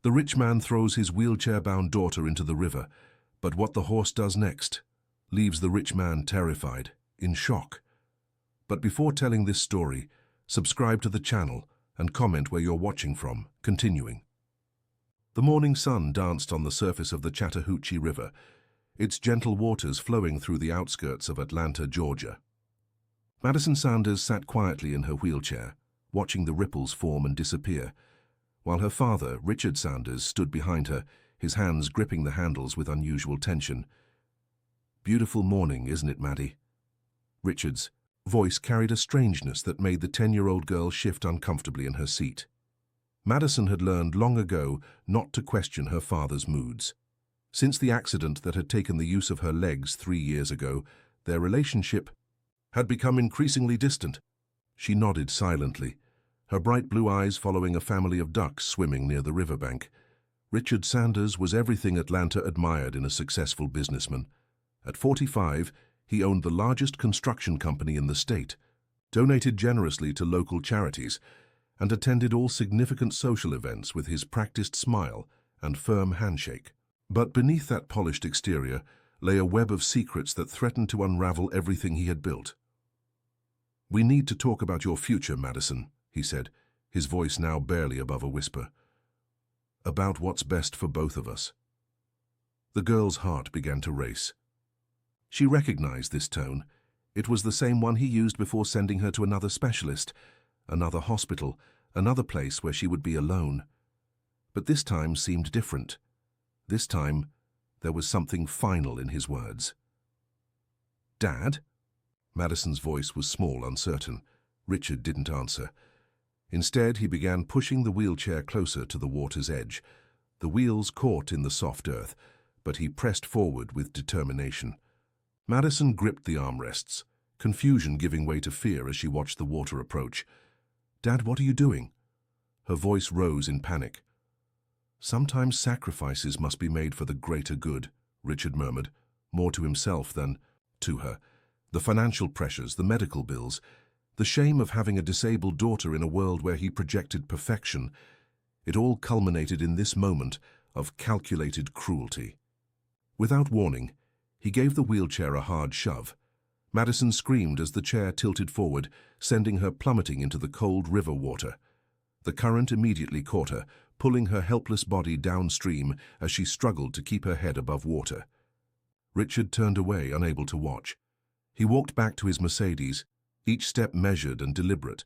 The rich man throws his wheelchair-bound daughter into the river, but what the horse does next leaves the rich man terrified, in shock. But before telling this story, subscribe to the channel and comment where you're watching from. Continuing. The morning sun danced on the surface of the Chattahoochee River, its gentle waters flowing through the outskirts of Atlanta, Georgia. Madison Sanders sat quietly in her wheelchair, watching the ripples form and disappear, while her father, Richard Sanders, stood behind her, his hands gripping the handles with unusual tension. "Beautiful morning, isn't it, Maddie?" Richard's voice carried a strangeness that made the 10-year-old girl shift uncomfortably in her seat. Madison had learned long ago not to question her father's moods. Since the accident that had taken the use of her legs 3 years ago, their relationship had become increasingly distant. She nodded silently, her bright blue eyes following a family of ducks swimming near the riverbank. Richard Sanders was everything Atlanta admired in a successful businessman. At 45, he owned the largest construction company in the state, donated generously to local charities, and attended all significant social events with his practiced smile and firm handshake. But beneath that polished exterior lay a web of secrets that threatened to unravel everything he had built. "We need to talk about your future, Madison," he said, his voice now barely above a whisper. "About what's best for both of us." The girl's heart began to race. She recognized this tone. It was the same one he used before sending her to another specialist, another hospital, another place where she would be alone. But this time seemed different. This time, there was something final in his words. "Dad?" Madison's voice was small, uncertain. Richard didn't answer. Instead, he began pushing the wheelchair closer to the water's edge. The wheels caught in the soft earth, but he pressed forward with determination. Madison gripped the armrests, confusion giving way to fear as she watched the water approach. "Dad, what are you doing?" Her voice rose in panic. "Sometimes sacrifices must be made for the greater good," Richard murmured, more to himself than to her. The financial pressures, the medical bills, the shame of having a disabled daughter in a world where he projected perfection, it all culminated in this moment of calculated cruelty. Without warning, he gave the wheelchair a hard shove. Madison screamed as the chair tilted forward, sending her plummeting into the cold river water. The current immediately caught her, pulling her helpless body downstream as she struggled to keep her head above water. Richard turned away, unable to watch. He walked back to his Mercedes, each step measured and deliberate.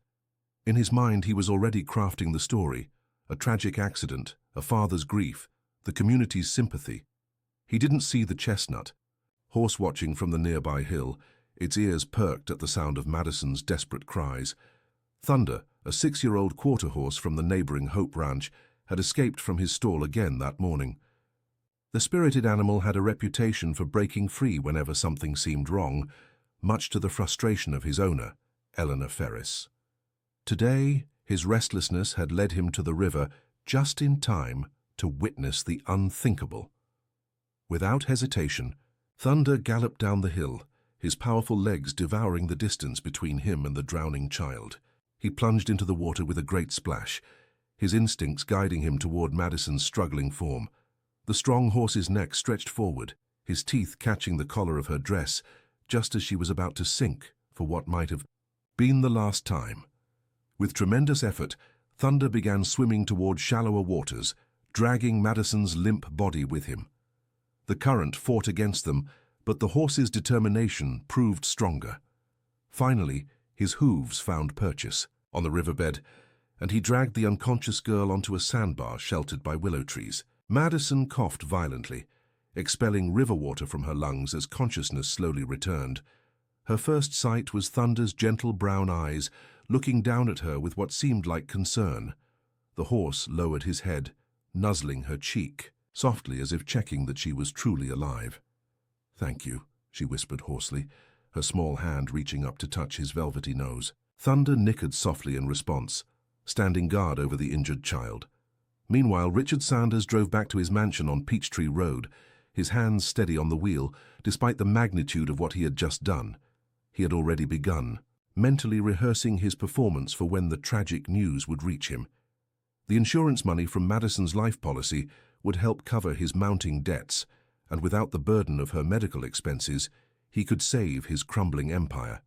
In his mind, he was already crafting the story: a tragic accident, a father's grief, the community's sympathy. He didn't see the chestnut, horse-watching from the nearby hill, its ears perked at the sound of Madison's desperate cries. Thunder, a 6-year-old quarter horse from the neighboring Hope Ranch, had escaped from his stall again that morning. The spirited animal had a reputation for breaking free whenever something seemed wrong, much to the frustration of his owner, Eleanor Ferris. Today, his restlessness had led him to the river just in time to witness the unthinkable. Without hesitation, Thunder galloped down the hill, his powerful legs devouring the distance between him and the drowning child. He plunged into the water with a great splash, his instincts guiding him toward Madison's struggling form. The strong horse's neck stretched forward, his teeth catching the collar of her dress, just as she was about to sink for what might have been the last time. With tremendous effort, Thunder began swimming toward shallower waters, dragging Madison's limp body with him. The current fought against them, but the horse's determination proved stronger. Finally, his hooves found purchase on the riverbed, and he dragged the unconscious girl onto a sandbar sheltered by willow trees. Madison coughed violently, expelling river water from her lungs as consciousness slowly returned. Her first sight was Thunder's gentle brown eyes, looking down at her with what seemed like concern. The horse lowered his head, nuzzling her cheek, softly as if checking that she was truly alive. "Thank you," she whispered hoarsely, her small hand reaching up to touch his velvety nose. Thunder nickered softly in response, standing guard over the injured child. Meanwhile, Richard Sanders drove back to his mansion on Peachtree Road, his hands steady on the wheel, despite the magnitude of what he had just done. He had already begun, mentally rehearsing his performance for when the tragic news would reach him. The insurance money from Madison's life policy would help cover his mounting debts, and without the burden of her medical expenses, he could save his crumbling empire.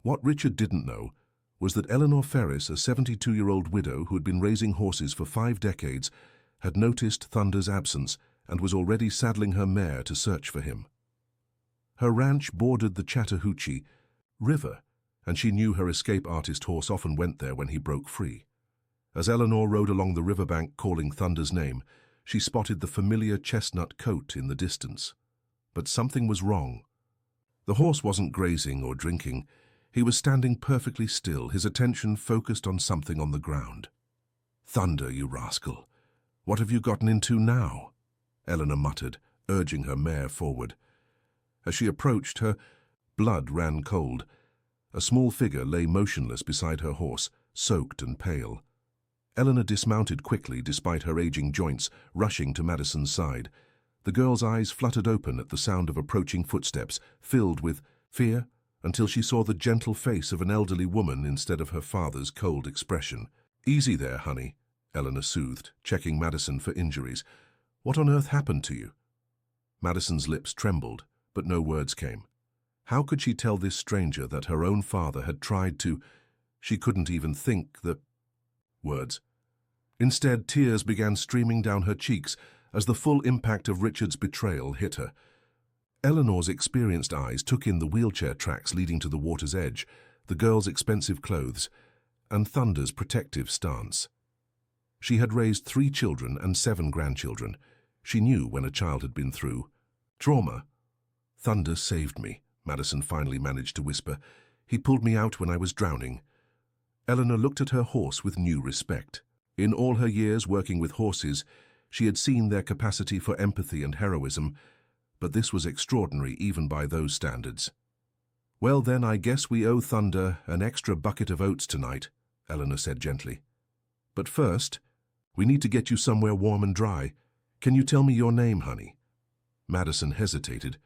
What Richard didn't know was that Eleanor Ferris, a 72-year-old widow who had been raising horses for 5 decades, had noticed Thunder's absence and was already saddling her mare to search for him. Her ranch bordered the Chattahoochee River, and she knew her escape artist horse often went there when he broke free. As Eleanor rode along the riverbank calling Thunder's name, she spotted the familiar chestnut coat in the distance. But something was wrong. The horse wasn't grazing or drinking. He was standing perfectly still, his attention focused on something on the ground. "Thunder, you rascal! What have you gotten into now?" Eleanor muttered, urging her mare forward. As she approached, her blood ran cold. A small figure lay motionless beside her horse, soaked and pale. Eleanor dismounted quickly despite her aging joints, rushing to Madison's side. The girl's eyes fluttered open at the sound of approaching footsteps, filled with fear, until she saw the gentle face of an elderly woman instead of her father's cold expression. "Easy there, honey," Eleanor soothed, checking Madison for injuries. "What on earth happened to you?" Madison's lips trembled, but no words came. How could she tell this stranger that her own father had tried to... She couldn't even think the words. Instead, tears began streaming down her cheeks as the full impact of Richard's betrayal hit her. Eleanor's experienced eyes took in the wheelchair tracks leading to the water's edge, the girl's expensive clothes, and Thunder's protective stance. She had raised 3 children and 7 grandchildren. She knew when a child had been through trauma. "Thunder saved me," Madison finally managed to whisper. "He pulled me out when I was drowning." Eleanor looked at her horse with new respect. In all her years working with horses, she had seen their capacity for empathy and heroism, but this was extraordinary even by those standards. "Well then, I guess we owe Thunder an extra bucket of oats tonight," Eleanor said gently. "But first, we need to get you somewhere warm and dry. Can you tell me your name, honey?" Madison hesitated.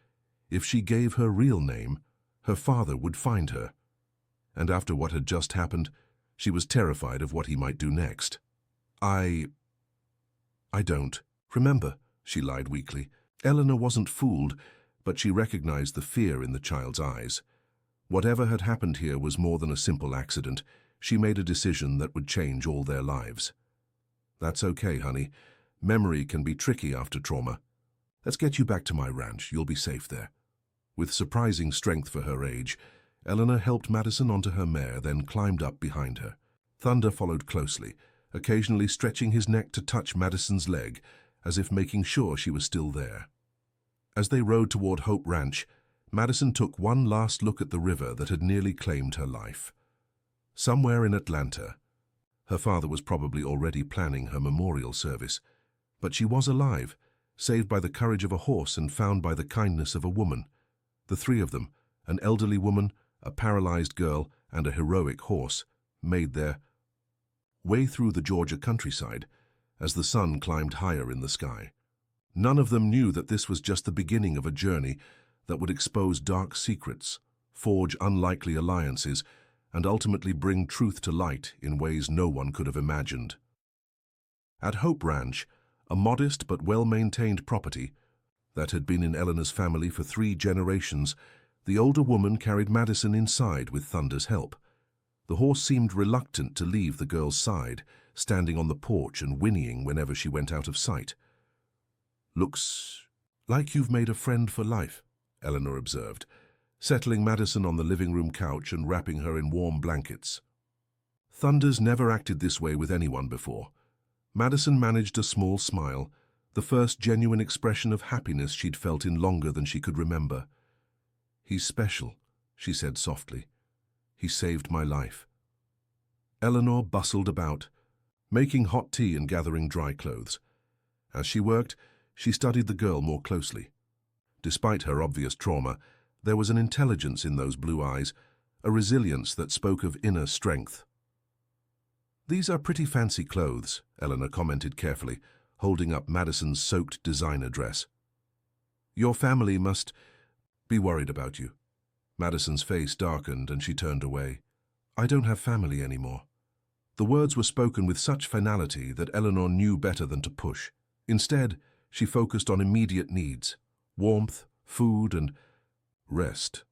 If she gave her real name, her father would find her. And after what had just happened, she was terrified of what he might do next. I don't remember," she lied weakly. Eleanor wasn't fooled, but she recognized the fear in the child's eyes. Whatever had happened here was more than a simple accident. She made a decision that would change all their lives. "That's okay, honey. Memory can be tricky after trauma. Let's get you back to my ranch. You'll be safe there." With surprising strength for her age, Eleanor helped Madison onto her mare, then climbed up behind her. Thunder followed closely, occasionally stretching his neck to touch Madison's leg, as if making sure she was still there. As they rode toward Hope Ranch, Madison took one last look at the river that had nearly claimed her life. Somewhere in Atlanta, her father was probably already planning her memorial service, but she was alive, saved by the courage of a horse and found by the kindness of a woman. The 3 of them, an elderly woman, a paralyzed girl, and a heroic horse, made their way through the Georgia countryside as the sun climbed higher in the sky. None of them knew that this was just the beginning of a journey that would expose dark secrets, forge unlikely alliances, and ultimately bring truth to light in ways no one could have imagined. At Hope Ranch, a modest but well-maintained property that had been in Eleanor's family for 3 generations, the older woman carried Madison inside with Thunder's help. The horse seemed reluctant to leave the girl's side, standing on the porch and whinnying whenever she went out of sight. "Looks like you've made a friend for life," Eleanor observed, settling Madison on the living room couch and wrapping her in warm blankets. Thunder's never acted this way with anyone before. Madison managed a small smile, the first genuine expression of happiness she'd felt in longer than she could remember. "He's special," she said softly. "He saved my life." Eleanor bustled about, making hot tea and gathering dry clothes. As she worked, she studied the girl more closely. Despite her obvious trauma, there was an intelligence in those blue eyes, a resilience that spoke of inner strength. "These are pretty fancy clothes," Eleanor commented carefully, holding up Madison's soaked designer dress. "Your family must be worried about you." Madison's face darkened and she turned away. "I don't have family anymore." The words were spoken with such finality that Eleanor knew better than to push. Instead, she focused on immediate needs: warmth, food, and rest.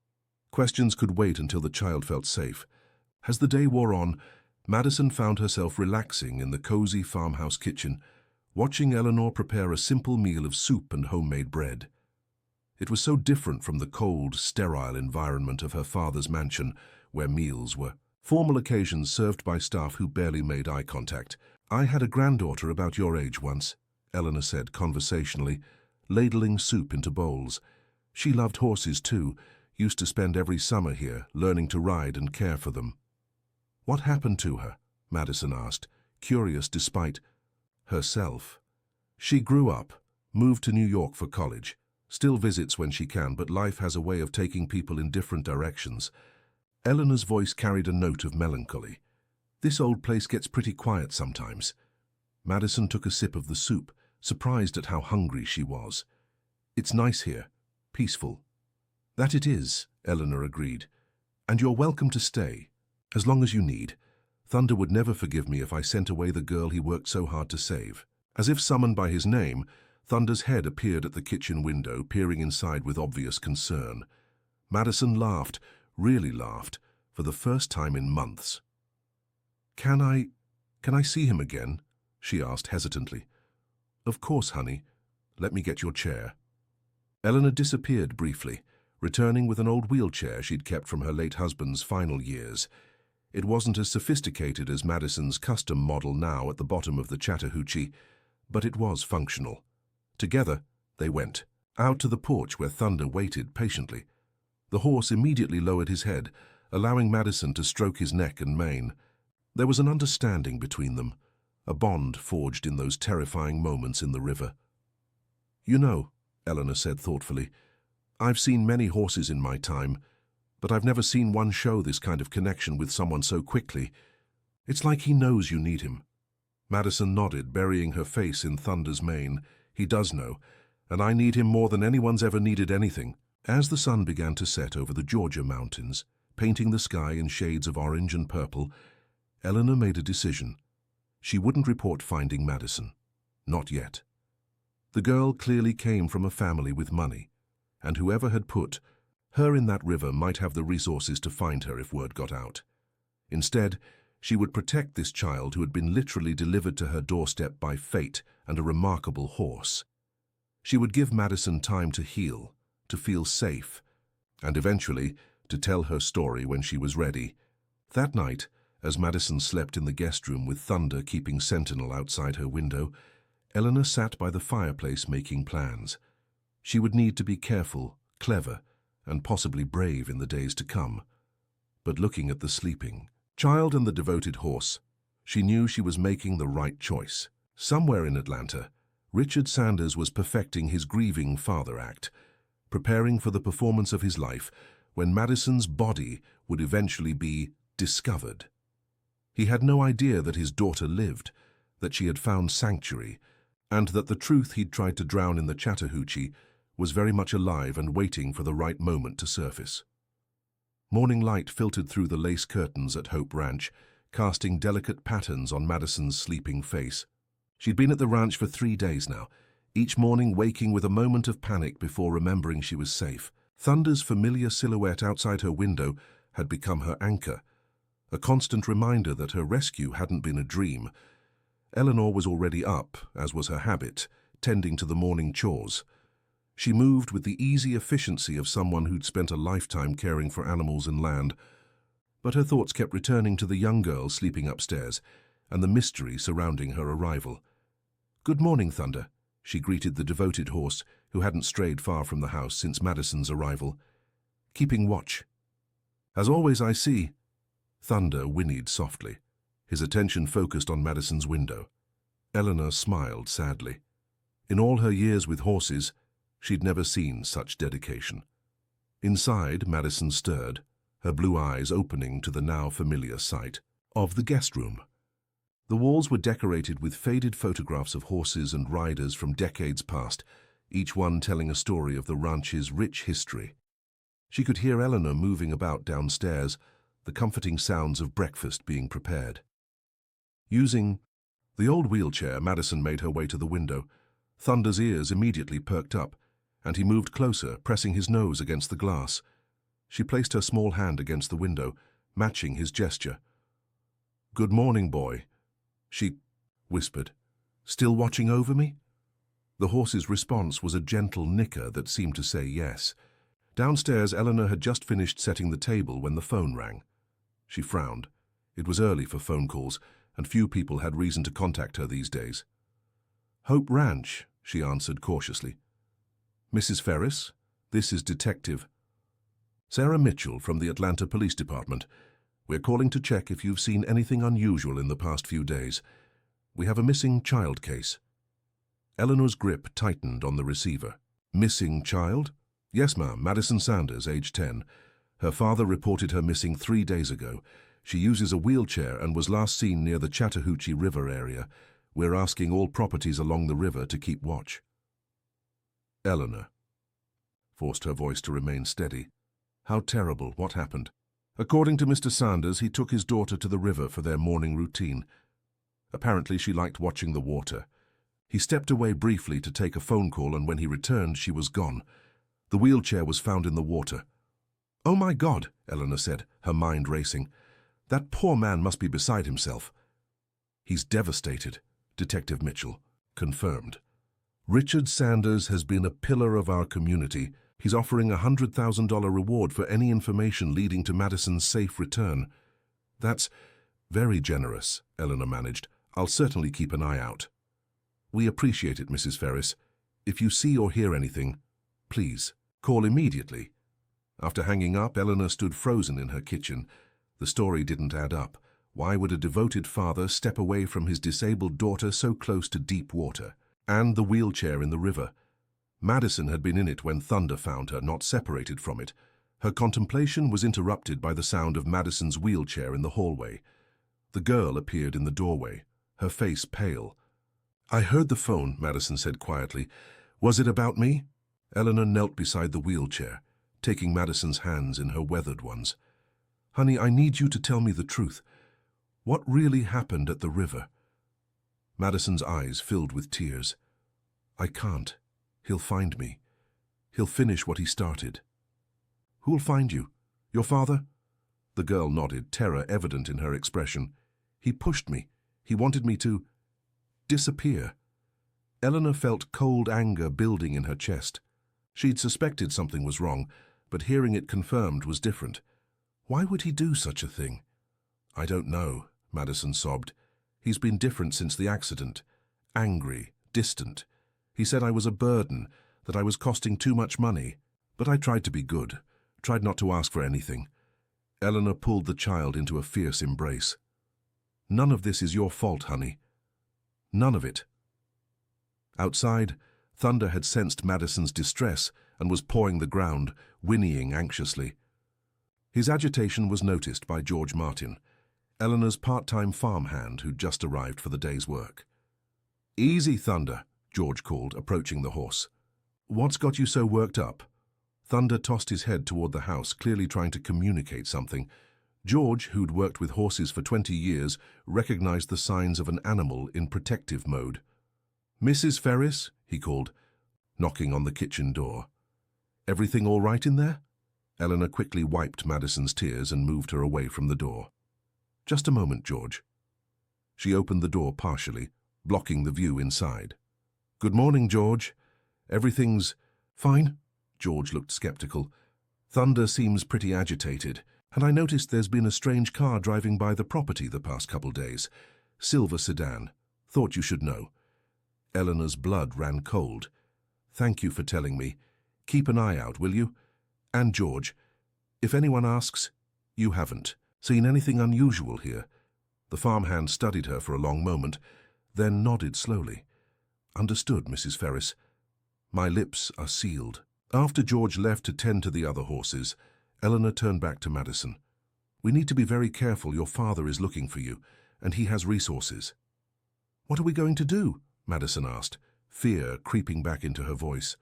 Questions could wait until the child felt safe. As the day wore on, Madison found herself relaxing in the cozy farmhouse kitchen, watching Eleanor prepare a simple meal of soup and homemade bread. It was so different from the cold, sterile environment of her father's mansion, where meals were formal occasions served by staff who barely made eye contact. "I had a granddaughter about your age once," Eleanor said conversationally, ladling soup into bowls. "She loved horses too, used to spend every summer here, learning to ride and care for them." "What happened to her?" Madison asked, curious despite herself. "She grew up, moved to New York for college, still visits when she can, but life has a way of taking people in different directions." Eleanor's voice carried a note of melancholy. "This old place gets pretty quiet sometimes." Madison took a sip of the soup, surprised at how hungry she was. "It's nice here, peaceful." "That it is," Eleanor agreed. "And you're welcome to stay, as long as you need. Thunder would never forgive me if I sent away the girl he worked so hard to save." As if summoned by his name, Thunder's head appeared at the kitchen window, peering inside with obvious concern. Madison laughed, really laughed, for the first time in months. Can I see him again?" she asked hesitantly. "Of course, honey. Let me get your chair." Eleanor disappeared briefly, returning with an old wheelchair she'd kept from her late husband's final years. It wasn't as sophisticated as Madison's custom model now at the bottom of the Chattahoochee, but it was functional. Together, they went out to the porch where Thunder waited patiently. The horse immediately lowered his head, allowing Madison to stroke his neck and mane. There was an understanding between them, a bond forged in those terrifying moments in the river. "You know," Eleanor said thoughtfully, "I've seen many horses in my time, but I've never seen one show this kind of connection with someone so quickly. It's like he knows you need him." Madison nodded, burying her face in Thunder's mane. "He does know, and I need him more than anyone's ever needed anything." As the sun began to set over the Georgia mountains, painting the sky in shades of orange and purple, Eleanor made a decision. She wouldn't report finding Madison. Not yet. The girl clearly came from a family with money, and whoever had put her in that river might have the resources to find her if word got out. Instead, she would protect this child who had been literally delivered to her doorstep by fate and a remarkable horse. She would give Madison time to heal, to feel safe, and eventually to tell her story when she was ready. That night, as Madison slept in the guest room with Thunder keeping sentinel outside her window, Eleanor sat by the fireplace making plans. She would need to be careful, clever, and possibly brave in the days to come. But looking at the sleeping child and the devoted horse, she knew she was making the right choice. Somewhere in Atlanta, Richard Sanders was perfecting his grieving father act, preparing for the performance of his life when Madison's body would eventually be discovered. He had no idea that his daughter lived, that she had found sanctuary, and that the truth he'd tried to drown in the Chattahoochee was very much alive and waiting for the right moment to surface. Morning light filtered through the lace curtains at Hope Ranch, casting delicate patterns on Madison's sleeping face. She'd been at the ranch for 3 days now, each morning waking with a moment of panic before remembering she was safe. Thunder's familiar silhouette outside her window had become her anchor, a constant reminder that her rescue hadn't been a dream. Eleanor was already up, as was her habit, tending to the morning chores. She moved with the easy efficiency of someone who'd spent a lifetime caring for animals and land, but her thoughts kept returning to the young girl sleeping upstairs and the mystery surrounding her arrival. "Good morning, Thunder," she greeted the devoted horse, who hadn't strayed far from the house since Madison's arrival. "Keeping watch." "As always, I see." Thunder whinnied softly, his attention focused on Madison's window. Eleanor smiled sadly. In all her years with horses, she'd never seen such dedication. Inside, Madison stirred, her blue eyes opening to the now familiar sight of the guest room. The walls were decorated with faded photographs of horses and riders from decades past, each one telling a story of the ranch's rich history. She could hear Eleanor moving about downstairs, the comforting sounds of breakfast being prepared. Using the old wheelchair, Madison made her way to the window. Thunder's ears immediately perked up, and he moved closer, pressing his nose against the glass. She placed her small hand against the window, matching his gesture. "Good morning, boy," she whispered. "Still watching over me?" The horse's response was a gentle nicker that seemed to say yes. Downstairs, Eleanor had just finished setting the table when the phone rang. She frowned. It was early for phone calls, and few people had reason to contact her these days. "Hope Ranch," she answered cautiously. "Mrs. Ferris, this is Detective Sarah Mitchell from the Atlanta Police Department. We're calling to check if you've seen anything unusual in the past few days. We have a missing child case." Eleanor's grip tightened on the receiver. "Missing child?" "Yes, ma'am. Madison Sanders, age 10. Her father reported her missing 3 days ago. She uses a wheelchair and was last seen near the Chattahoochee River area. We're asking all properties along the river to keep watch." Eleanor forced her voice to remain steady. "How terrible. What happened?" "According to Mr. Sanders, he took his daughter to the river for their morning routine. Apparently she liked watching the water. He stepped away briefly to take a phone call, and when he returned, she was gone. The wheelchair was found in the water." "Oh my God," Eleanor said, her mind racing. "That poor man must be beside himself." "He's devastated," Detective Mitchell confirmed. "Richard Sanders has been a pillar of our community. He's offering a $100,000 reward for any information leading to Madison's safe return." "That's very generous," Eleanor managed. "I'll certainly keep an eye out." "We appreciate it, Mrs. Ferris. If you see or hear anything, please call immediately." After hanging up, Eleanor stood frozen in her kitchen. The story didn't add up. Why would a devoted father step away from his disabled daughter so close to deep water? And the wheelchair in the river. Madison had been in it when Thunder found her, not separated from it. Her contemplation was interrupted by the sound of Madison's wheelchair in the hallway. The girl appeared in the doorway, her face pale. "I heard the phone," Madison said quietly. "Was it about me?" Eleanor knelt beside the wheelchair, taking Madison's hands in her weathered ones. "Honey, I need you to tell me the truth. What really happened at the river?" Madison's eyes filled with tears. "I can't. He'll find me. He'll finish what he started." "Who'll find you? Your father?" The girl nodded, terror evident in her expression. "He pushed me. He wanted me to disappear." Eleanor felt cold anger building in her chest. She'd suspected something was wrong, but hearing it confirmed was different. Why would he do such a thing? "I don't know," Madison sobbed. "He's been different since the accident. Angry, distant. He said I was a burden, that I was costing too much money. But I tried to be good, tried not to ask for anything." Eleanor pulled the child into a fierce embrace. "None of this is your fault, honey. None of it." Outside, Thunder had sensed Madison's distress and was pawing the ground, whinnying anxiously. His agitation was noticed by George Martin, Eleanor's part-time farmhand who'd just arrived for the day's work. "Easy, Thunder," George called, approaching the horse. "What's got you so worked up?" Thunder tossed his head toward the house, clearly trying to communicate something. George, who'd worked with horses for 20 years, recognized the signs of an animal in protective mode. "Mrs. Ferris," he called, knocking on the kitchen door. "Everything all right in there?" Eleanor quickly wiped Madison's tears and moved her away from the door. "Just a moment, George." She opened the door partially, blocking the view inside. "Good morning, George. Everything's fine?" George looked skeptical. "Thunder seems pretty agitated, and I noticed there's been a strange car driving by the property the past couple days. Silver sedan. Thought you should know." Eleanor's blood ran cold. "Thank you for telling me. Keep an eye out, will you? And George, if anyone asks, you haven't seen anything unusual here." The farmhand studied her for a long moment, then nodded slowly. "Understood, Mrs. Ferris. My lips are sealed." After George left to tend to the other horses, Eleanor turned back to Madison. "We need to be very careful. Your father is looking for you, and he has resources." "What are we going to do?" Madison asked, fear creeping back into her voice.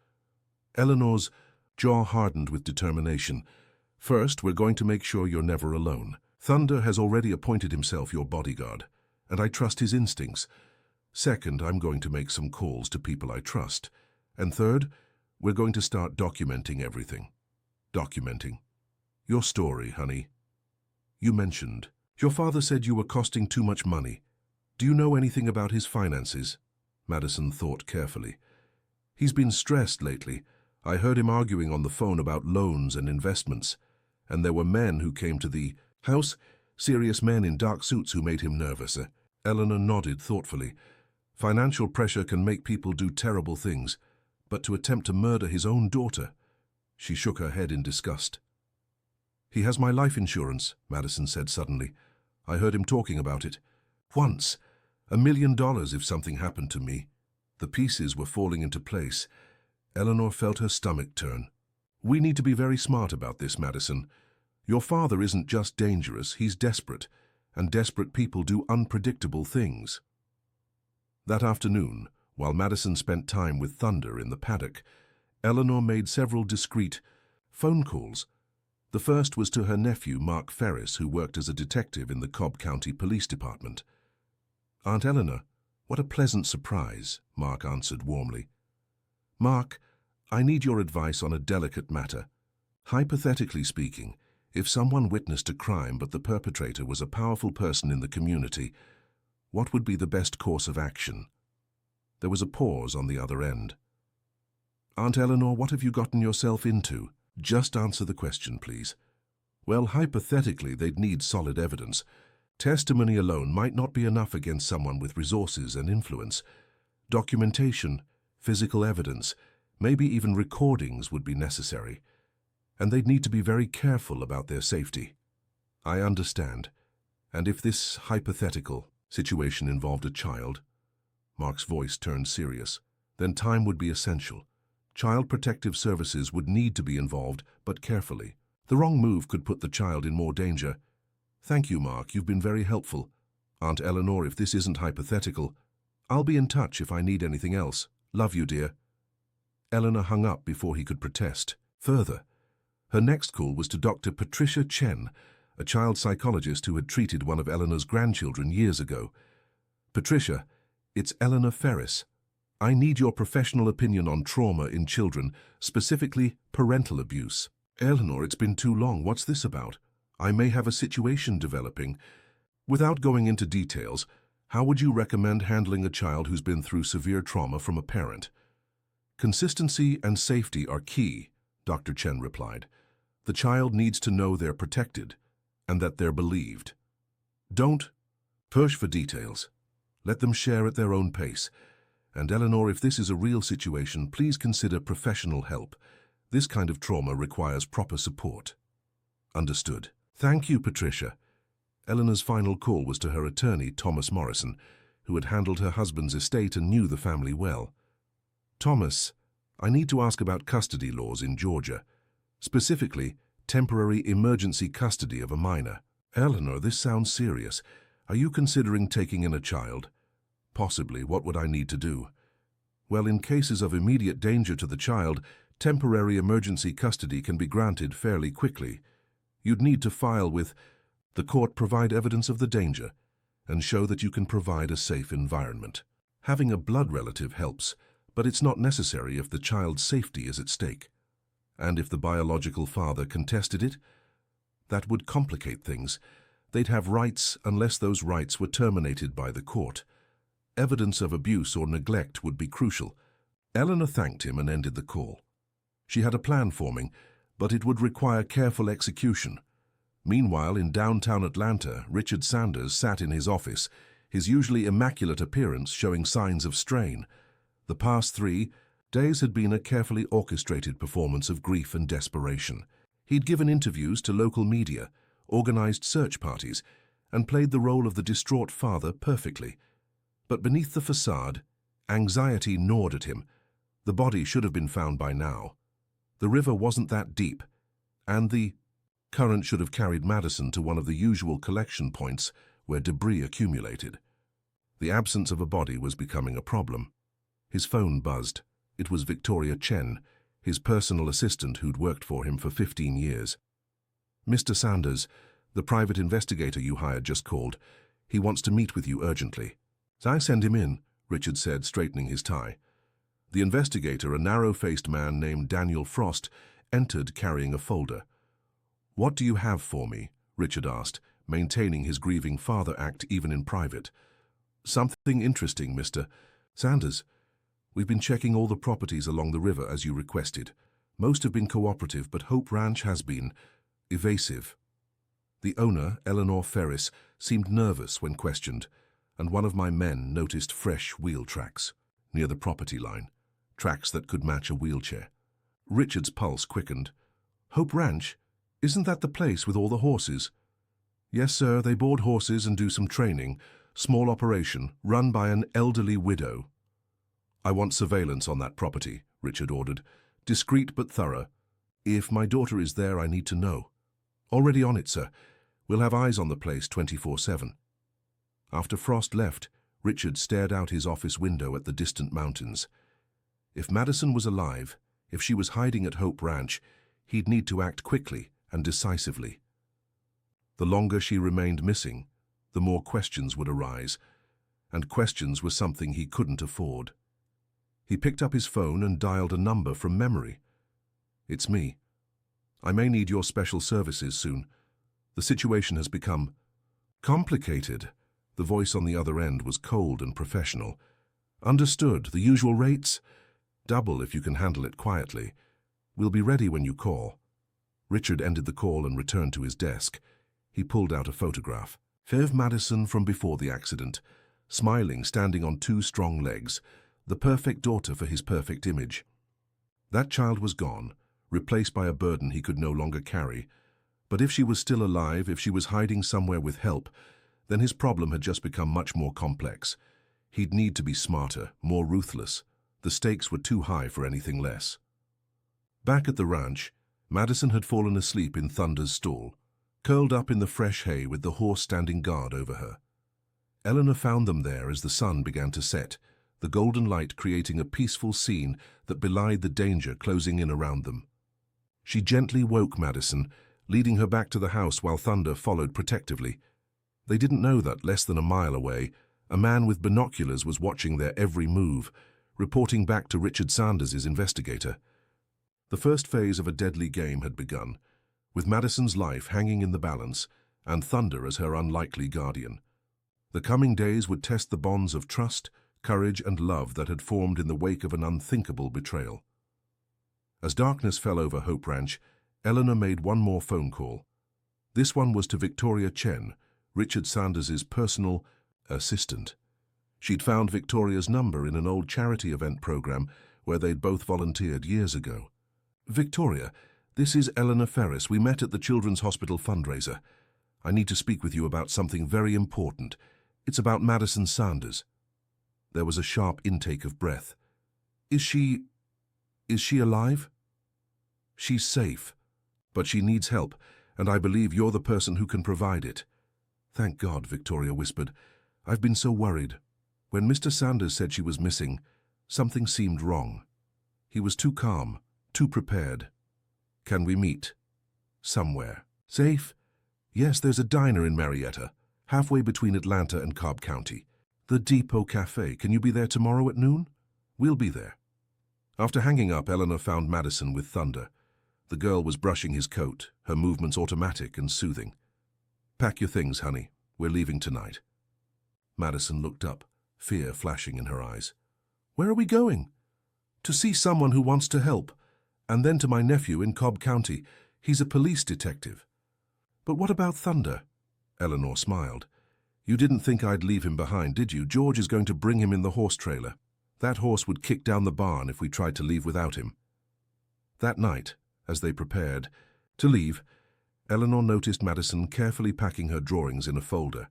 Eleanor's jaw hardened with determination. "First, we're going to make sure you're never alone. Thunder has already appointed himself your bodyguard. and I trust his instincts. Second, I'm going to make some calls to people I trust. And third, we're going to start documenting everything. Documenting. Your story, honey. You mentioned. Your father said you were costing too much money. Do you know anything about his finances? Madison thought carefully. He's been stressed lately. I heard him arguing on the phone about loans and investments. And there were men who came to the house, serious men in dark suits who made him nervous. Eleanor nodded thoughtfully. Financial pressure can make people do terrible things, but to attempt to murder his own daughter. She shook her head in disgust. He has my life insurance, Madison said suddenly. I heard him talking about it. Once. $1 million if something happened to me. The pieces were falling into place. Eleanor felt her stomach turn. We need to be very smart about this, Madison. Your father isn't just dangerous, he's desperate, and desperate people do unpredictable things. That afternoon, while Madison spent time with Thunder in the paddock, Eleanor made several discreet phone calls. The first was to her nephew, Mark Ferris, who worked as a detective in the Cobb County Police Department. Aunt Eleanor, what a pleasant surprise, Mark answered warmly. Mark, I need your advice on a delicate matter. Hypothetically speaking, if someone witnessed a crime but the perpetrator was a powerful person in the community, what would be the best course of action? There was a pause on the other end. Aunt Eleanor, what have you gotten yourself into? Just answer the question, please. Well, hypothetically, they'd need solid evidence. Testimony alone might not be enough against someone with resources and influence. Documentation, physical evidence, maybe even recordings would be necessary. And they'd need to be very careful about their safety. I understand. And if this hypothetical situation involved a child, Mark's voice turned serious, then time would be essential. Child Protective Services would need to be involved, but carefully. The wrong move could put the child in more danger. Thank you, Mark. You've been very helpful. Aunt Eleanor, if this isn't hypothetical, I'll be in touch if I need anything else. Love you, dear. Eleanor hung up before he could protest. Further, her next call was to Dr. Patricia Chen, a child psychologist who had treated one of Eleanor's grandchildren years ago. Patricia, it's Eleanor Ferris. I need your professional opinion on trauma in children, specifically parental abuse. Eleanor, it's been too long. What's this about? I may have a situation developing. Without going into details, how would you recommend handling a child who's been through severe trauma from a parent? Consistency and safety are key, Dr. Chen replied. The child needs to know they're protected and that they're believed. Don't push for details. Let them share at their own pace. And Eleanor, if this is a real situation, please consider professional help. This kind of trauma requires proper support. Understood. Thank you, Patricia. Eleanor's final call was to her attorney, Thomas Morrison, who had handled her husband's estate and knew the family well. Thomas, I need to ask about custody laws in Georgia, specifically temporary emergency custody of a minor. Eleanor, this sounds serious. Are you considering taking in a child? Possibly. What would I need to do? Well, in cases of immediate danger to the child, temporary emergency custody can be granted fairly quickly. You'd need to file with the court, provide evidence of the danger, and show that you can provide a safe environment. Having a blood relative helps, but it's not necessary if the child's safety is at stake. And if the biological father contested it, that would complicate things. They'd have rights unless those rights were terminated by the court. Evidence of abuse or neglect would be crucial. Eleanor thanked him and ended the call. She had a plan forming, but it would require careful execution. Meanwhile, in downtown Atlanta, Richard Sanders sat in his office, his usually immaculate appearance showing signs of strain. The past 3 days had been a carefully orchestrated performance of grief and desperation. He'd given interviews to local media, organized search parties, and played the role of the distraught father perfectly. But beneath the facade, anxiety gnawed at him. The body should have been found by now. The river wasn't that deep, and the current should have carried Madison to one of the usual collection points where debris accumulated. The absence of a body was becoming a problem. His phone buzzed. It was Victoria Chen, his personal assistant who'd worked for him for 15 years. Mr. Sanders, the private investigator you hired, just called. He wants to meet with you urgently." "I send him in," Richard said, straightening his tie. The investigator, a narrow-faced man named Daniel Frost, entered carrying a folder. "What do you have for me?" Richard asked, maintaining his grieving father act even in private. "Something interesting, Mr. Sanders. We've been checking all the properties along the river as you requested. Most have been cooperative, but Hope Ranch has been evasive." The owner, Eleanor Ferris, seemed nervous when questioned, and one of my men noticed fresh wheel tracks near the property line, tracks that could match a wheelchair. Richard's pulse quickened. "Hope Ranch? Isn't that the place with all the horses?" "Yes, sir, they board horses and do some training. Small operation, run by an elderly widow." "I want surveillance on that property," Richard ordered. "Discreet but thorough. If my daughter is there, I need to know." "Already on it, sir. We'll have eyes on the place 24/7. After Frost left, Richard stared out his office window at the distant mountains. If Madison was alive, if she was hiding at Hope Ranch, he'd need to act quickly and decisively. The longer she remained missing, the more questions would arise, and questions were something he couldn't afford. He picked up his phone and dialed a number from memory. "It's me. I may need your special services soon. The situation has become complicated." The voice on the other end was cold and professional. "Understood. The usual rates? Double if you can handle it quietly. We'll be ready when you call." Richard ended the call and returned to his desk. He pulled out a photograph. Fev Madison from before the accident, smiling, standing on two strong legs, the perfect daughter for his perfect image. That child was gone, replaced by a burden he could no longer carry. But if she was still alive, if she was hiding somewhere with help, then his problem had just become much more complex. He'd need to be smarter, more ruthless. The stakes were too high for anything less. Back at the ranch, Madison had fallen asleep in Thunder's stall, curled up in the fresh hay with the horse standing guard over her. Eleanor found them there as the sun began to set, the golden light creating a peaceful scene that belied the danger closing in around them. She gently woke Madison, leading her back to the house while Thunder followed protectively. They didn't know that, less than a mile away, a man with binoculars was watching their every move, reporting back to Richard Sanders' investigator. The first phase of a deadly game had begun, with Madison's life hanging in the balance and Thunder as her unlikely guardian. The coming days would test the bonds of trust, courage, and love that had formed in the wake of an unthinkable betrayal. As darkness fell over Hope Ranch, Eleanor made one more phone call. This one was to Victoria Chen, Richard Sanders' personal assistant. She'd found Victoria's number in an old charity event program where they'd both volunteered years ago. "Victoria, this is Eleanor Ferris. We met at the Children's Hospital fundraiser. I need to speak with you about something very important. It's about Madison Sanders." There was a sharp intake of breath. Is she alive?" "She's safe, but she needs help, and I believe you're the person who can provide it." "Thank God," Victoria whispered. "I've been so worried. When Mr. Sanders said she was missing, something seemed wrong. He was too calm, too prepared. Can we meet? Somewhere." "Safe? Yes, there's a diner in Marietta, halfway between Atlanta and Cobb County. The Depot Cafe. Can you be there tomorrow at noon?" "We'll be there." After hanging up, Eleanor found Madison with Thunder. The girl was brushing his coat, her movements automatic and soothing. "Pack your things, honey. We're leaving tonight." Madison looked up, fear flashing in her eyes. "Where are we going?" "To see someone who wants to help, and then to my nephew in Cobb County. He's a police detective." "But what about Thunder?" Eleanor smiled. "You didn't think I'd leave him behind, did you? George is going to bring him in the horse trailer. That horse would kick down the barn if we tried to leave without him." That night, as they prepared to leave, Eleanor noticed Madison carefully packing her drawings in a folder.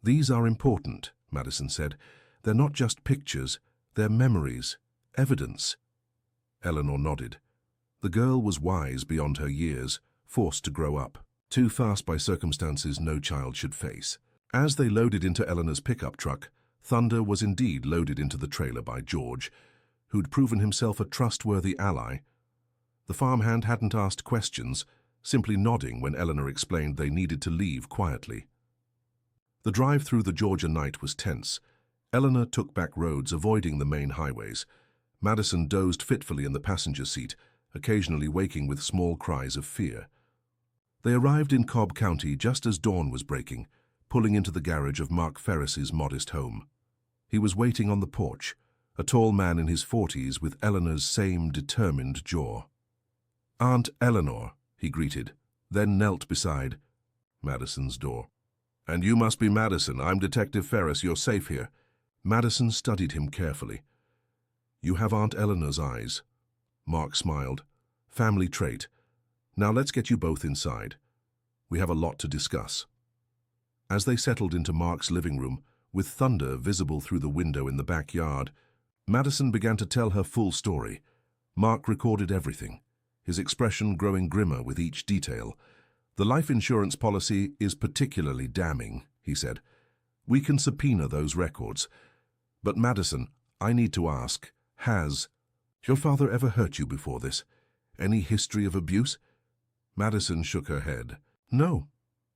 "These are important," Madison said. "They're not just pictures, they're memories, evidence." Eleanor nodded. The girl was wise beyond her years, forced to grow up, too fast by circumstances no child should face. As they loaded into Eleanor's pickup truck, Thunder was indeed loaded into the trailer by George, who'd proven himself a trustworthy ally. The farmhand hadn't asked questions, simply nodding when Eleanor explained they needed to leave quietly. The drive through the Georgia night was tense. Eleanor took back roads, avoiding the main highways. Madison dozed fitfully in the passenger seat, occasionally waking with small cries of fear. They arrived in Cobb County just as dawn was breaking, pulling into the garage of Mark Ferris's modest home. He was waiting on the porch, a tall man in his 40s with Eleanor's same determined jaw. "Aunt Eleanor," he greeted, then knelt beside Madison's door. "And you must be Madison. I'm Detective Ferris. You're safe here." Madison studied him carefully. "You have Aunt Eleanor's eyes." Mark smiled. "Family trait. Now let's get you both inside. We have a lot to discuss." As they settled into Mark's living room, with thunder visible through the window in the backyard, Madison began to tell her full story. Mark recorded everything, his expression growing grimmer with each detail. "The life insurance policy is particularly damning," he said. "We can subpoena those records. But Madison, I need to ask, has your father ever hurt you before this? Any history of abuse?" Madison shook her head. "No.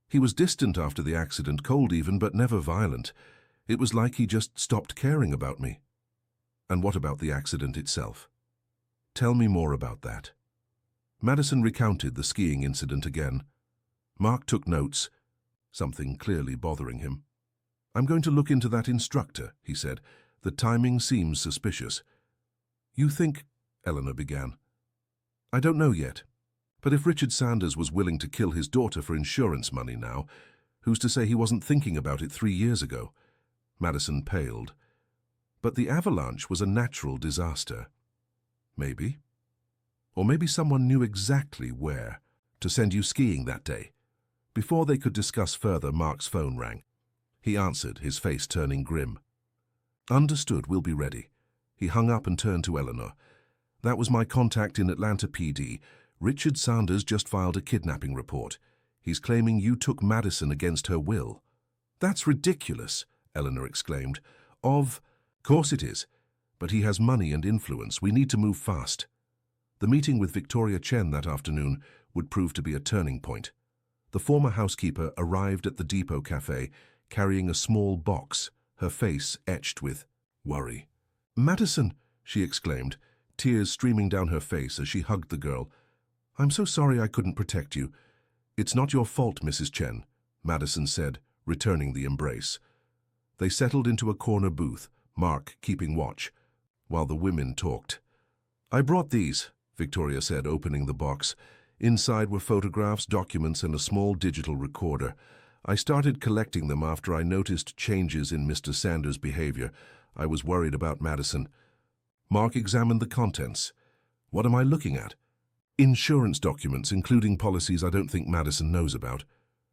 He was distant after the accident, cold even, but never violent. It was like he just stopped caring about me." "And what about the accident itself? Tell me more about that." Madison recounted the skiing incident again. Mark took notes, something clearly bothering him. "I'm going to look into that instructor," he said. "The timing seems suspicious." "You think—" Eleanor began. "I don't know yet. But if Richard Sanders was willing to kill his daughter for insurance money now, who's to say he wasn't thinking about it 3 years ago?" Madison paled. "But the avalanche was a natural disaster." "Maybe. Or maybe someone knew exactly where to send you skiing that day." Before they could discuss further, Mark's phone rang. He answered, his face turning grim. "Understood, we'll be ready." He hung up and turned to Eleanor. "That was my contact in Atlanta PD. Richard Sanders just filed a kidnapping report. He's claiming you took Madison against her will." "That's ridiculous," Eleanor exclaimed. "Of course it is. But he has money and influence. We need to move fast." The meeting with Victoria Chen that afternoon would prove to be a turning point. The former housekeeper arrived at the Depot Cafe carrying a small box, her face etched with worry. "Madison," she exclaimed, tears streaming down her face as she hugged the girl. "I'm so sorry I couldn't protect you." "It's not your fault, Mrs. Chen," Madison said, returning the embrace. They settled into a corner booth, Mark keeping watch, while the women talked. "I brought these," Victoria said, opening the box. Inside were photographs, documents, and a small digital recorder. "I started collecting them after I noticed changes in Mr. Sanders' behavior. I was worried about Madison." Mark examined the contents. "What am I looking at?" "Insurance documents, including policies I don't think Madison knows about.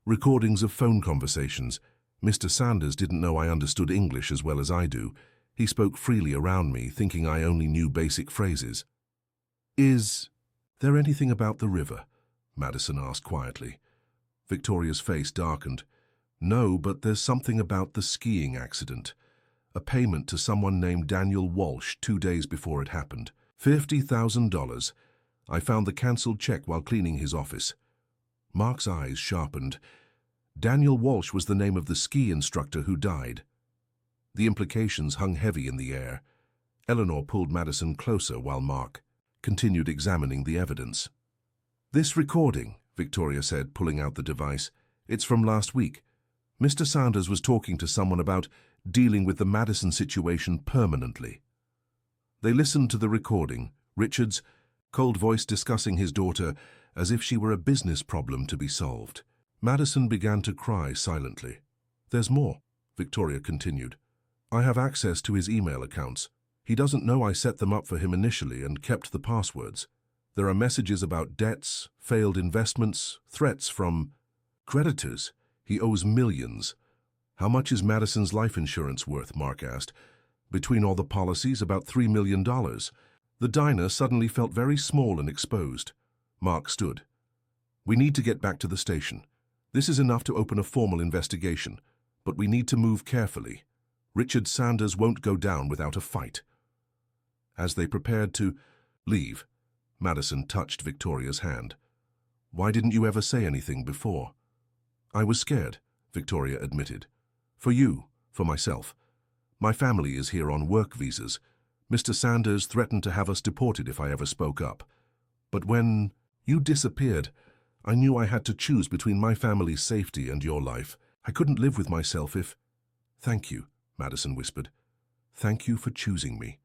Recordings of phone conversations. Mr. Sanders didn't know I understood English as well as I do. He spoke freely around me, thinking I only knew basic phrases." "Is there anything about the river?" Madison asked quietly. Victoria's face darkened. "No, but there's something about the skiing accident. A payment to someone named Daniel Walsh 2 days before it happened. $50,000. I found the cancelled check while cleaning his office." Mark's eyes sharpened. Daniel Walsh was the name of the ski instructor who died. The implications hung heavy in the air. Eleanor pulled Madison closer while Mark continued examining the evidence. "This recording," Victoria said, pulling out the device. "It's from last week. Mr. Sanders was talking to someone about dealing with the Madison situation permanently." They listened to the recording, Richard's cold voice discussing his daughter as if she were a business problem to be solved. Madison began to cry silently. "There's more," Victoria continued. "I have access to his email accounts. He doesn't know I set them up for him initially and kept the passwords. There are messages about debts, failed investments, threats from creditors. He owes millions." "How much is Madison's life insurance worth?" Mark asked. "Between all the policies, about $3 million. The diner suddenly felt very small and exposed. Mark stood. "We need to get back to the station. This is enough to open a formal investigation, but we need to move carefully. Richard Sanders won't go down without a fight." As they prepared to leave, Madison touched Victoria's hand. "Why didn't you ever say anything before?" "I was scared," Victoria admitted. For you, for myself. My family is here on work visas. Mr. Sanders threatened to have us deported if I ever spoke up. But when you disappeared, I knew I had to choose between my family's safety and your life. I couldn't live with myself if... Thank you, Madison whispered. Thank you for choosing me.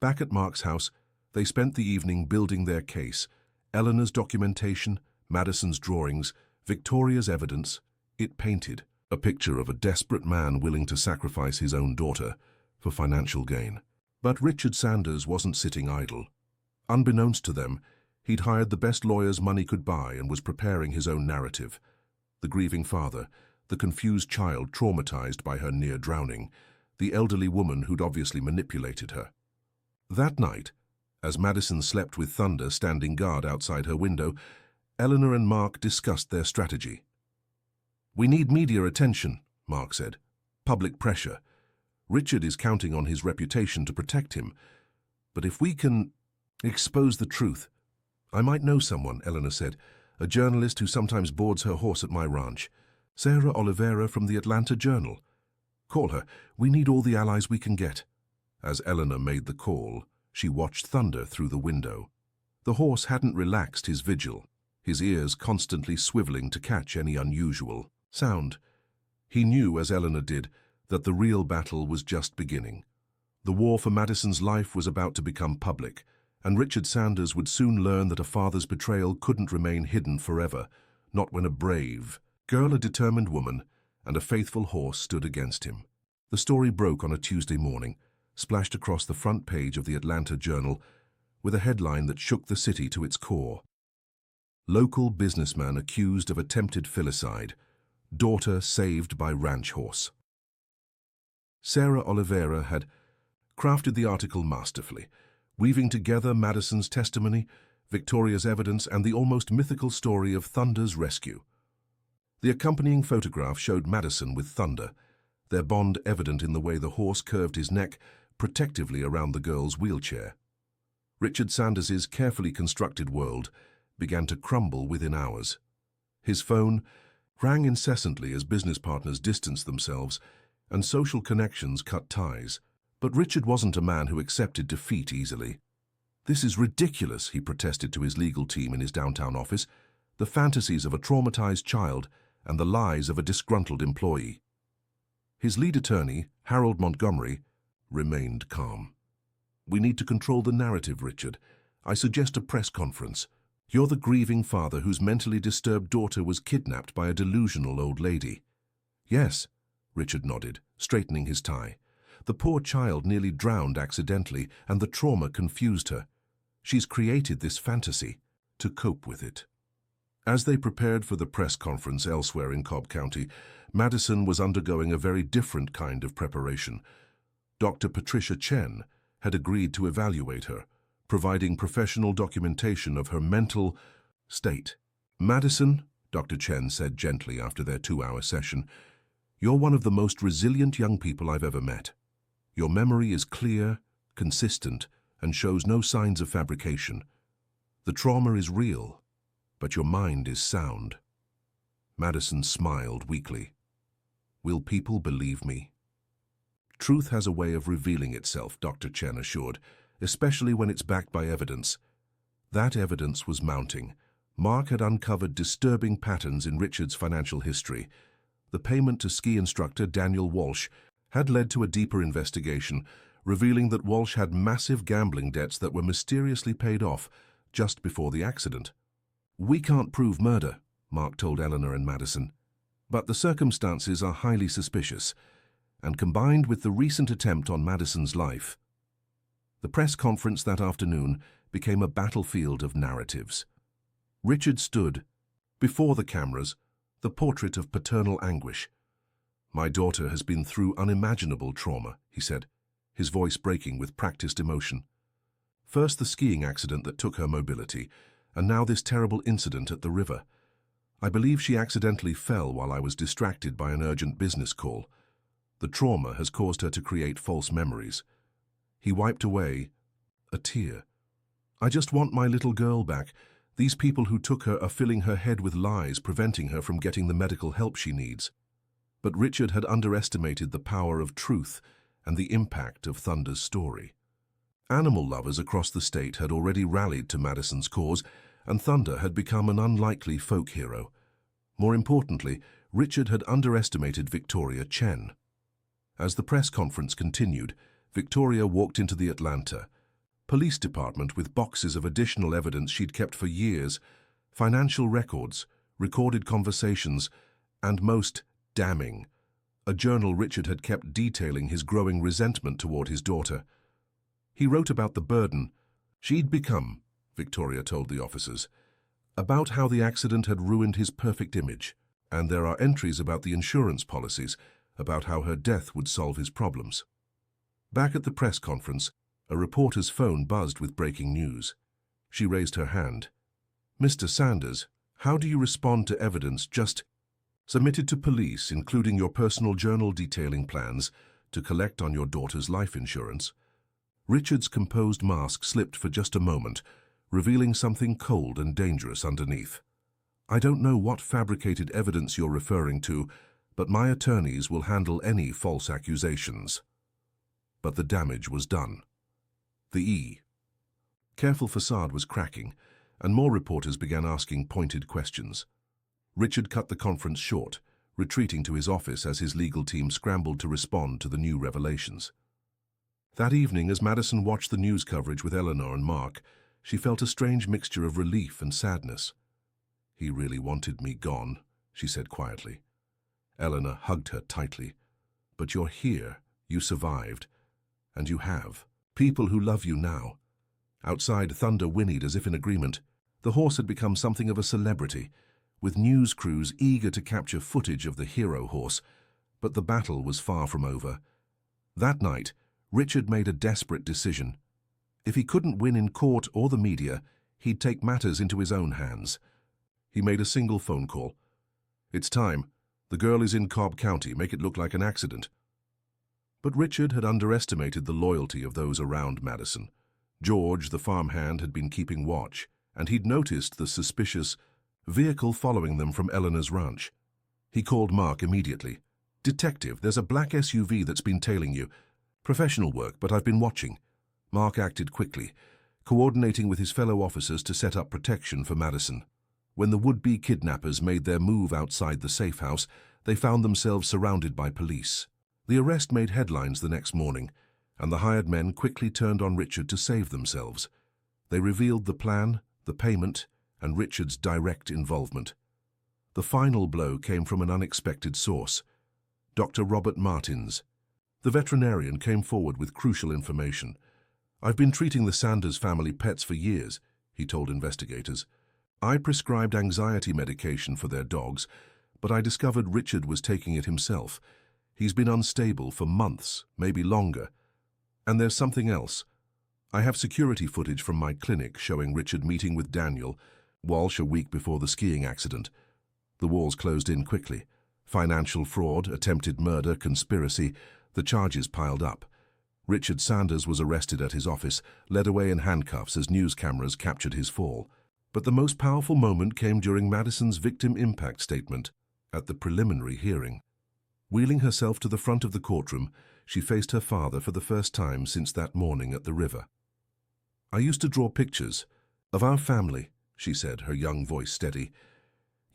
Back at Mark's house, they spent the evening building their case. Eleanor's documentation, Madison's drawings, Victoria's evidence. It painted a picture of a desperate man willing to sacrifice his own daughter for financial gain. But Richard Sanders wasn't sitting idle. Unbeknownst to them, he'd hired the best lawyers money could buy and was preparing his own narrative. The grieving father, the confused child traumatized by her near drowning, the elderly woman who'd obviously manipulated her. That night, as Madison slept with Thunder standing guard outside her window, Eleanor and Mark discussed their strategy. "We need media attention," Mark said. "Public pressure. Richard is counting on his reputation to protect him. But if we can expose the truth..." "I might know someone," Eleanor said, "a journalist who sometimes boards her horse at my ranch. Sarah Oliveira from the Atlanta Journal. Call her. We need all the allies we can get." As Eleanor made the call, she watched Thunder through the window. The horse hadn't relaxed his vigil, his ears constantly swiveling to catch any unusual sound. He knew, as Eleanor did, that the real battle was just beginning. The war for Madison's life was about to become public, and Richard Sanders would soon learn that a father's betrayal couldn't remain hidden forever, not when a brave girl, a determined woman, and a faithful horse stood against him. The story broke on a Tuesday morning, splashed across the front page of the Atlanta Journal, with a headline that shook the city to its core. Local businessman accused of attempted filicide. Daughter saved by ranch horse. Sarah Oliveira had crafted the article masterfully, weaving together Madison's testimony, Victoria's evidence, and the almost mythical story of Thunder's rescue. The accompanying photograph showed Madison with Thunder, their bond evident in the way the horse curved his neck protectively around the girl's wheelchair. Richard Sanders's carefully constructed world began to crumble within hours. His phone rang incessantly as business partners distanced themselves and social connections cut ties. But Richard wasn't a man who accepted defeat easily. "This is ridiculous," he protested to his legal team in his downtown office. "The fantasies of a traumatized child and the lies of a disgruntled employee." His lead attorney, Harold Montgomery, remained calm. "We need to control the narrative, Richard. I suggest a press conference. You're the grieving father whose mentally disturbed daughter was kidnapped by a delusional old lady." "Yes," Richard nodded, straightening his tie. "The poor child nearly drowned accidentally, and the trauma confused her. She's created this fantasy to cope with it." As they prepared for the press conference elsewhere in Cobb County, Madison was undergoing a very different kind of preparation. Dr. Patricia Chen had agreed to evaluate her, providing professional documentation of her mental state. "Madison," Dr. Chen said gently after their 2-hour session, "you're one of the most resilient young people I've ever met. Your memory is clear, consistent, and shows no signs of fabrication. The trauma is real, but your mind is sound." Madison smiled weakly. "Will people believe me?" "Truth has a way of revealing itself," Dr. Chen assured, "especially when it's backed by evidence." That evidence was mounting. Mark had uncovered disturbing patterns in Richard's financial history. The payment to ski instructor Daniel Walsh had led to a deeper investigation, revealing that Walsh had massive gambling debts that were mysteriously paid off just before the accident. "We can't prove murder," Mark told Eleanor and Madison, "but the circumstances are highly suspicious, and combined with the recent attempt on Madison's life." The press conference that afternoon became a battlefield of narratives. Richard stood before the cameras, the portrait of paternal anguish. "My daughter has been through unimaginable trauma," he said, his voice breaking with practiced emotion. "First the skiing accident that took her mobility, and now this terrible incident at the river. I believe she accidentally fell while I was distracted by an urgent business call. The trauma has caused her to create false memories." He wiped away a tear. "I just want my little girl back. These people who took her are filling her head with lies, preventing her from getting the medical help she needs." But Richard had underestimated the power of truth and the impact of Thunder's story. Animal lovers across the state had already rallied to Madison's cause, and Thunder had become an unlikely folk hero. More importantly, Richard had underestimated Victoria Chen. As the press conference continued, Victoria walked into the Atlanta Police Department with boxes of additional evidence she'd kept for years, financial records, recorded conversations, and most damning, a journal Richard had kept detailing his growing resentment toward his daughter. He wrote about the burden she'd become, Victoria told the officers, about how the accident had ruined his perfect image, and there are entries about the insurance policies, about how her death would solve his problems. Back at the press conference, a reporter's phone buzzed with breaking news. She raised her hand. "Mr. Sanders, how do you respond to evidence just submitted to police, including your personal journal detailing plans to collect on your daughter's life insurance?" Richard's composed mask slipped for just a moment, revealing something cold and dangerous underneath. "I don't know what fabricated evidence you're referring to, but my attorneys will handle any false accusations." But the damage was done. The careful facade was cracking, and more reporters began asking pointed questions. Richard cut the conference short, retreating to his office as his legal team scrambled to respond to the new revelations. That evening, as Madison watched the news coverage with Eleanor and Mark, she felt a strange mixture of relief and sadness. "He really wanted me gone," she said quietly. Eleanor hugged her tightly. "But you're here, you survived, and you have people who love you now." Outside, Thunder whinnied as if in agreement. The horse had become something of a celebrity, with news crews eager to capture footage of the hero horse, but the battle was far from over. That night, Richard made a desperate decision. If he couldn't win in court or the media, he'd take matters into his own hands. He made a single phone call. "It's time. The girl is in Cobb County. Make it look like an accident." But Richard had underestimated the loyalty of those around Madison. George, the farmhand, had been keeping watch, and he'd noticed the suspicious vehicle following them from Eleanor's ranch. He called Mark immediately. "Detective, there's a black SUV that's been tailing you. Professional work, but I've been watching." Mark acted quickly, coordinating with his fellow officers to set up protection for Madison. When the would-be kidnappers made their move outside the safe house, they found themselves surrounded by police. The arrest made headlines the next morning, and the hired men quickly turned on Richard to save themselves. They revealed the plan, the payment, and Richard's direct involvement. The final blow came from an unexpected source. Dr. Robert Martins. The veterinarian came forward with crucial information. "I've been treating the Sanders family pets for years," he told investigators. "I prescribed anxiety medication for their dogs, but I discovered Richard was taking it himself. He's been unstable for months, maybe longer. And there's something else. I have security footage from my clinic showing Richard meeting with Daniel Walsh a week before the skiing accident." The walls closed in quickly. Financial fraud, attempted murder, conspiracy. The charges piled up. Richard Sanders was arrested at his office, led away in handcuffs as news cameras captured his fall. But the most powerful moment came during Madison's victim impact statement at the preliminary hearing. Wheeling herself to the front of the courtroom, she faced her father for the first time since that morning at the river. "I used to draw pictures of our family," she said, her young voice steady.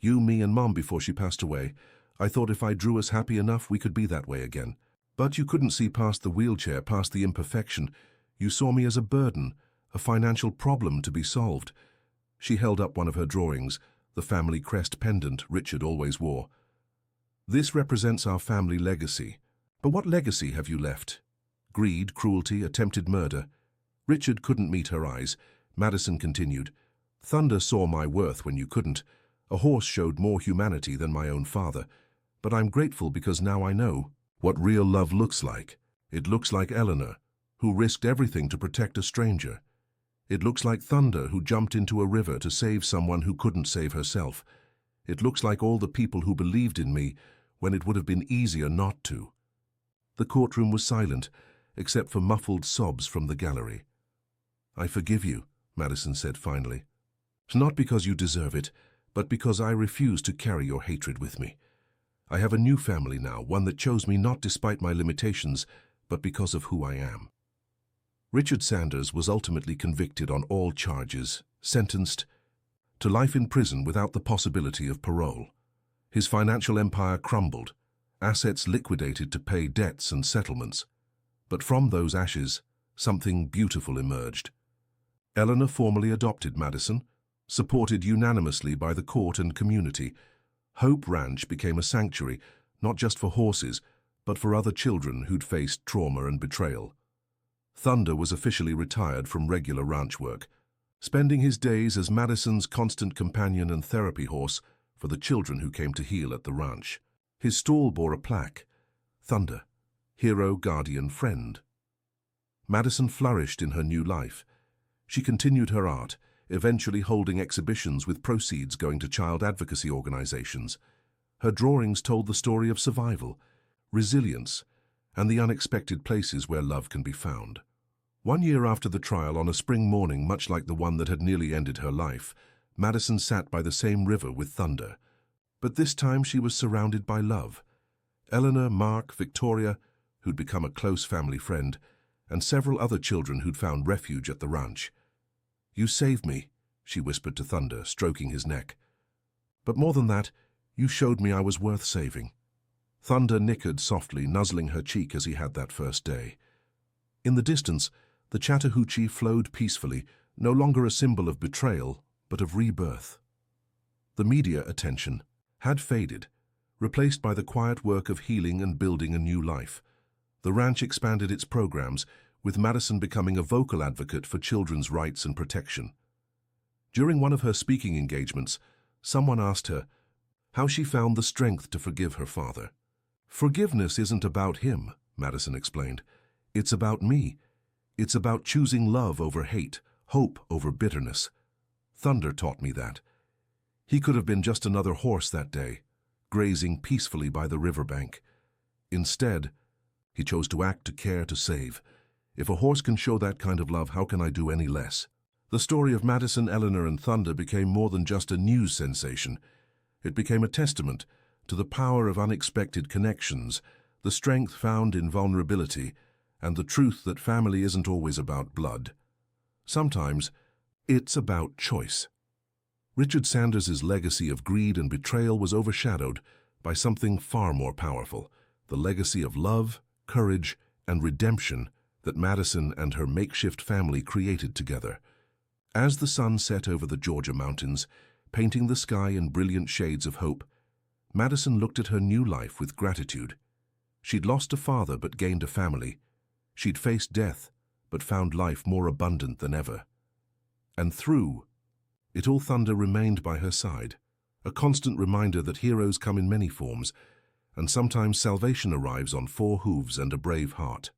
"You, me, and Mom before she passed away. I thought if I drew us happy enough, we could be that way again. But you couldn't see past the wheelchair, past the imperfection. You saw me as a burden, a financial problem to be solved." She held up one of her drawings, the family crest pendant Richard always wore. "This represents our family legacy. But what legacy have you left? Greed, cruelty, attempted murder?" Richard couldn't meet her eyes. Madison continued. "Thunder saw my worth when you couldn't. A horse showed more humanity than my own father. But I'm grateful because now I know what real love looks like. It looks like Eleanor, who risked everything to protect a stranger. It looks like Thunder, who jumped into a river to save someone who couldn't save herself. It looks like all the people who believed in me when it would have been easier not to." The courtroom was silent, except for muffled sobs from the gallery. "I forgive you," Madison said finally. "Not because you deserve it, but because I refuse to carry your hatred with me. I have a new family now, one that chose me not despite my limitations, but because of who I am. Richard Sanders was ultimately convicted on all charges, sentenced to life in prison without the possibility of parole. His financial empire crumbled, assets liquidated to pay debts and settlements. But from those ashes, something beautiful emerged. Eleanor formally adopted Madison, supported unanimously by the court and community. Hope Ranch became a sanctuary, not just for horses, but for other children who'd faced trauma and betrayal. Thunder was officially retired from regular ranch work, spending his days as Madison's constant companion and therapy horse for the children who came to heal at the ranch. His stall bore a plaque, Thunder, hero, guardian, friend. Madison flourished in her new life. She continued her art, eventually holding exhibitions with proceeds going to child advocacy organizations. Her drawings told the story of survival, resilience, and the unexpected places where love can be found. 1 year after the trial, on a spring morning much like the one that had nearly ended her life, Madison sat by the same river with Thunder. But this time she was surrounded by love. Eleanor, Mark, Victoria, who'd become a close family friend, and several other children who'd found refuge at the ranch. "You saved me," she whispered to Thunder, stroking his neck. "But more than that, you showed me I was worth saving." Thunder nickered softly, nuzzling her cheek as he had that first day. In the distance, the Chattahoochee flowed peacefully, no longer a symbol of betrayal, but of rebirth. The media attention had faded, replaced by the quiet work of healing and building a new life. The ranch expanded its programs, with Madison becoming a vocal advocate for children's rights and protection. During one of her speaking engagements, someone asked her how she found the strength to forgive her father. "Forgiveness isn't about him," Madison explained. "It's about me. It's about choosing love over hate, hope over bitterness. Thunder taught me that. He could have been just another horse that day, grazing peacefully by the riverbank. Instead, he chose to act, to care, to save. If a horse can show that kind of love, how can I do any less?" The story of Madison, Eleanor, and Thunder became more than just a news sensation. It became a testament to the power of unexpected connections, the strength found in vulnerability, and the truth that family isn't always about blood. Sometimes, it's about choice. Richard Sanders's legacy of greed and betrayal was overshadowed by something far more powerful, the legacy of love, courage, and redemption that Madison and her makeshift family created together. As the sun set over the Georgia mountains, painting the sky in brilliant shades of hope, Madison looked at her new life with gratitude. She'd lost a father but gained a family. She'd faced death but found life more abundant than ever. And through it all, Thunder remained by her side, a constant reminder that heroes come in many forms, and sometimes salvation arrives on 4 hooves and a brave heart.